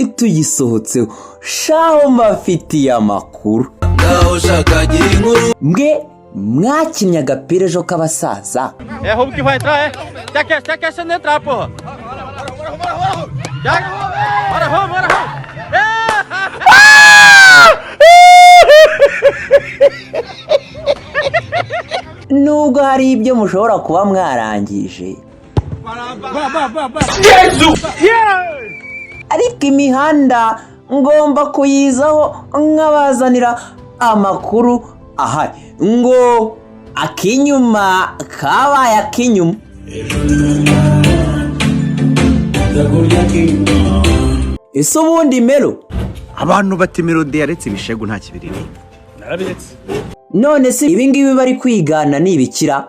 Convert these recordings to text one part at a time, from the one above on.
ituyisohotseho shaho mafitiye amakuru. Mwe mwakinnye agapira ejo k'abasaza? Rumo que vai entrar, Quer que você não entrar, porra? Bora, Rumo! Nubwo hari ibyo mushobora kuba mwarangije, ariko imihanda ngomba kuyizaho nkabazanira amakuru ahari ngo akinyuma kabaye akinyuma. Ese ubundi mero abantu bati melody yaretse ibishegu nta kibiriri? Narabiretse. None se ibingibi bari kwigana nibikira?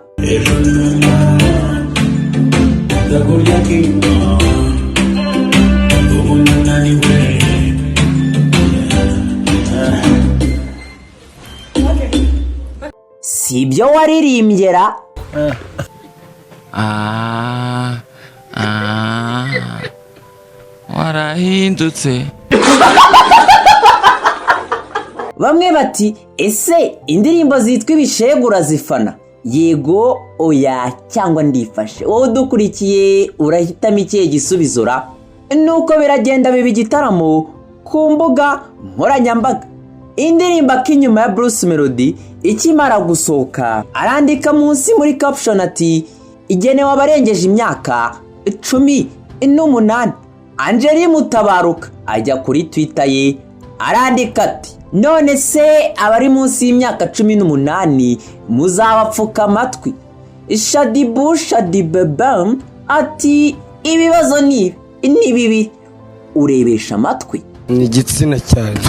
Si ibyo waririmbyera? warahindutse. Bamwe bati ese indirimbo zitwa ibishegu urazifana? Yego, oya cyangwa ndifashe. Wowe dukurikiye urahitamo ikihe gisubizo ra? Nuko biragenda biba igitaramo ku mbuga nkoranyambaga. Indirimbo Akinyuma ya Bruce Melody ikimara gusohoka arandika munsi muri caption ati igenewe abarengeje imyaka 18. Angeli Mutabaruka ajya kuri Twitter ye arandika ati none se abari munsi y'imyaka 18 muzabapfuka amatwi. Shadibebam ati ibibazo ni bibi urebesha amatwi ni igitsina cyane.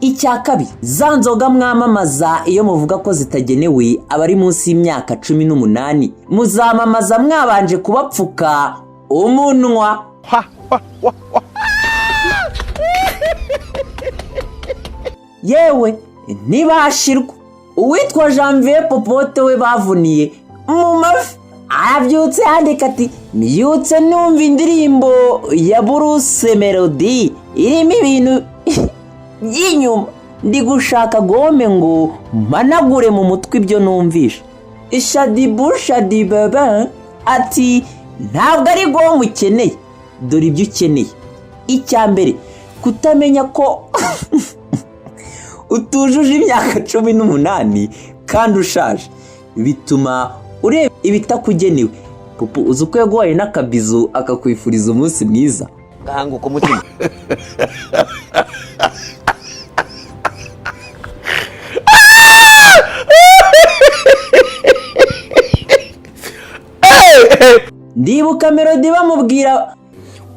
Icya kabiri, za nzoga mwamamaza iyo muvuga ko zitagenewe abari munsi y'imyaka 18 muzamamaza mwabanje kubapfuka umunwa. Yewe ntibashirwa. Uwitwa Janvier Popote we bavuniye mu mafi arabyutse yandika ati mbyutse numva indirimbo ya Bruce Melody irimo ibintu by'inyuma, ndi gushaka gome ngo managure mu mutwe ibyo numvisha. Shadibebam ati ntabwo ari gome ukeneye, dore ibyo ukeneye. Icya mbere, kutamenya ko utujuje imyaka 18 kandi ushaje bituma ureba ibitakugenewe. Pupu uzi uko yaguhaye n'akabizu akakwifuriza umunsi mwiza gahanguka umutima. Ndibuka Melody bamubwira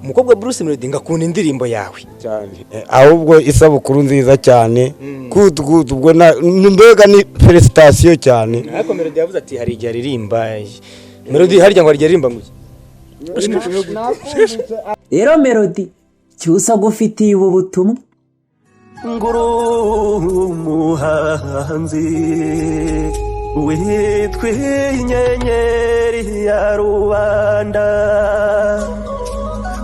umukobwa Bruce Melody ngakunda indirimbo yawe cyane, ahubwo isabukuru nziza cyane good ubwo mbega ni felicitation cyane. Ariko Melody yavuze ati hari igihe aririmba Melody harya ngo aririmba ngo rero Melody Cyusa gufitiye ubu butumwa. Nguru umuhanzi witwe inyenyeri ya rubanda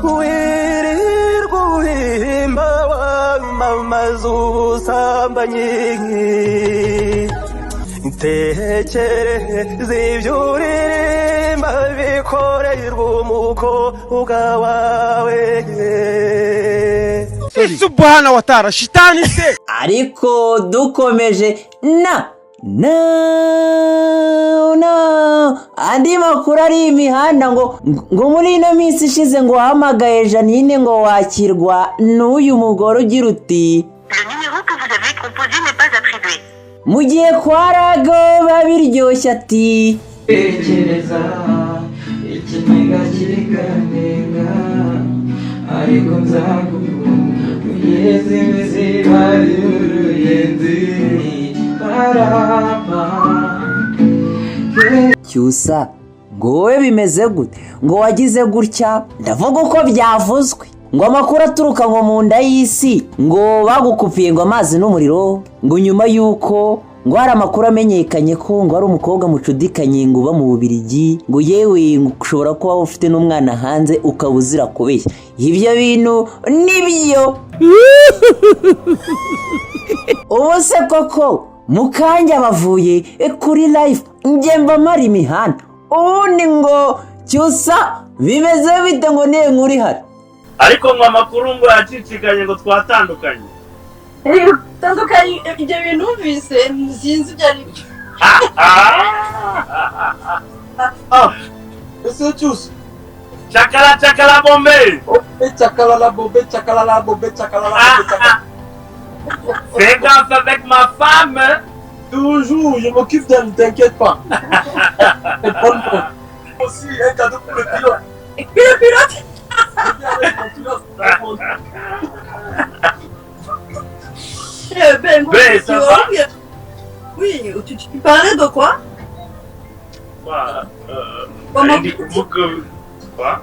wirirwa uhimba wamamaza ubusambanyi tekereza ibyo uririmba bikorerwa umukobwa wawe. Subhana wa ta'ala shitani se. Ariko dukomeje na andi makuru ari imihanda ngo muri ino minsi ishize ngo hamagaye Janine ngo wakirwa n'uyu mugore ugira uti mu gihe kwa rago babiryoshye ati tekereza ikiniga kirikanenga ariko nzagukunda ugeze muzima y'uruyenzi parapa. Cyusa ngo wowe bimeze gute? Ngo wagize gutya? Ndavuga uko byavuzwe ngo amakuru aturuka ngo mu nda y'isi ngo bagukupiye ngo amazi n'umuriro ngo nyuma yuko ngo hari amakuru amenyekanye ko ngo ari umukobwa mucudikanye ngo uba mu Bubiligi ngo yewe ngo ushobora kuba ufite n'umwana hanze ukabuzira kubeshya ibyo bintu nibyo ubu se koko mukanya bavuye kuri live ngemba mari imihanda ubundi ngo Cyusa bimeze bite ngo niye nkuri hari ariko ngo amakuru ngo yacicikanye ngo twatandukanye tandukanye ibyo bintu numvise sinzi ibyo ari byo Ese Cyusa chakala bombe chakala la bombe fais gaffe avec ma femme toujours je m'occupe d'elle, ne t'inquiète pas. Aussi un cadeau pour le pilote. Et puis le pilote Ben, ça va? Oui, tu parlais de quoi?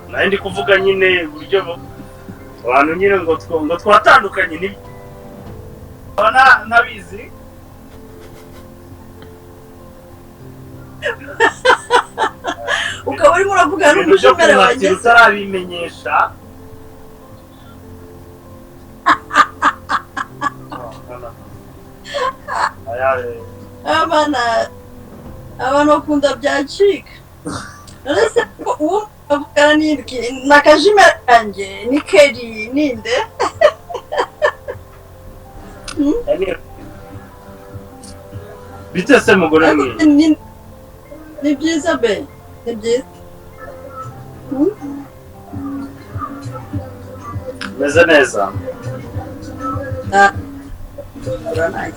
Naindi kuvuga nyine uburyo abantu nyine ngo twatandukanye ni nabizi ukaba urimo uravugana n'umushomeri wanjye utarabimenyesha abantu bakunda byacika uretse ko uwo avugana ni akajimeri kanjye ni keri ninde bite se mugore mwiza ni byiza be ni byiza meze neza uranaye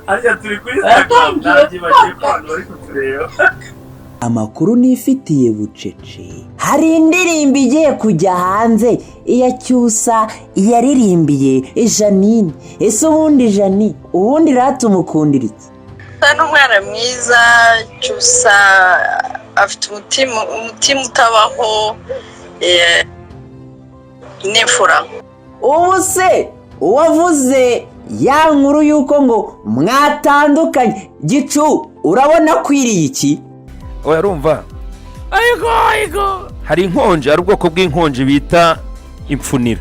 arya turi kuri Instagram ntabyo bagiye kwanga bari kutureba amakuru nifitiye bucece hari indirimbo igiye kujya hanze iya Cyusa yaririmbiye Janine ese ubundi Janine ubundi ratumukundira iki n'umwana mwiza Cyusa afite umutima utabaho n'imfura ubu se uwavuze ya nkuru yuko ngo mwatandukanye gicu urabona kwiriye iki oya rumva ayego hari inkonje ari ubwoko bw'inkonje bita impfunira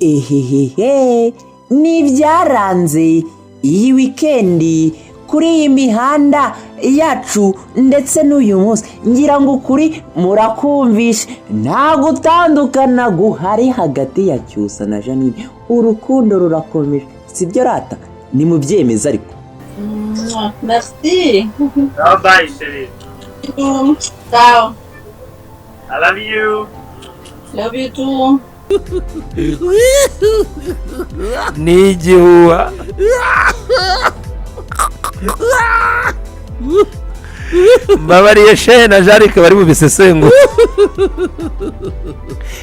ehehehe nibyaranze iyi wikendi kuri iyi mihanda yacu ndetse n'uyu munsi ngira ngo ukuri murakumvishe nta gutandukana guhari hagati ya Cyusa na Janine urukundo rurakomeje sibyo rata ni mu byemeza ariko merci bye chérie ciao I love you too ni igihuha mbabariye shehe na jarike bari bubisesengu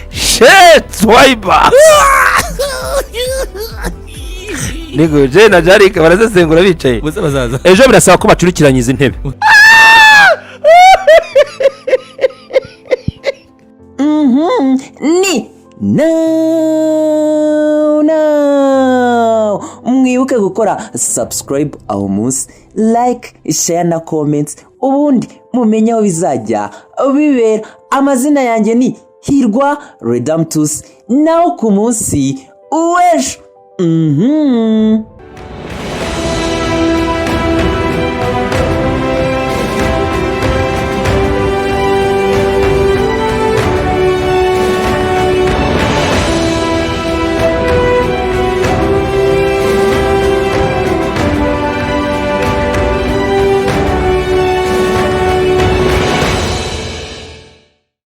shehe twaiba nigo jehe na jarike barazesengura bicaye ejo birasaba ko bacurikiranya izi ntebe ni mwibuke gukora subscribe aho munsi like share na comments ubundi mumenye aho bizajya bibera amazina yanjye ni Hirwa Redemptus naho ku munsi w'ejo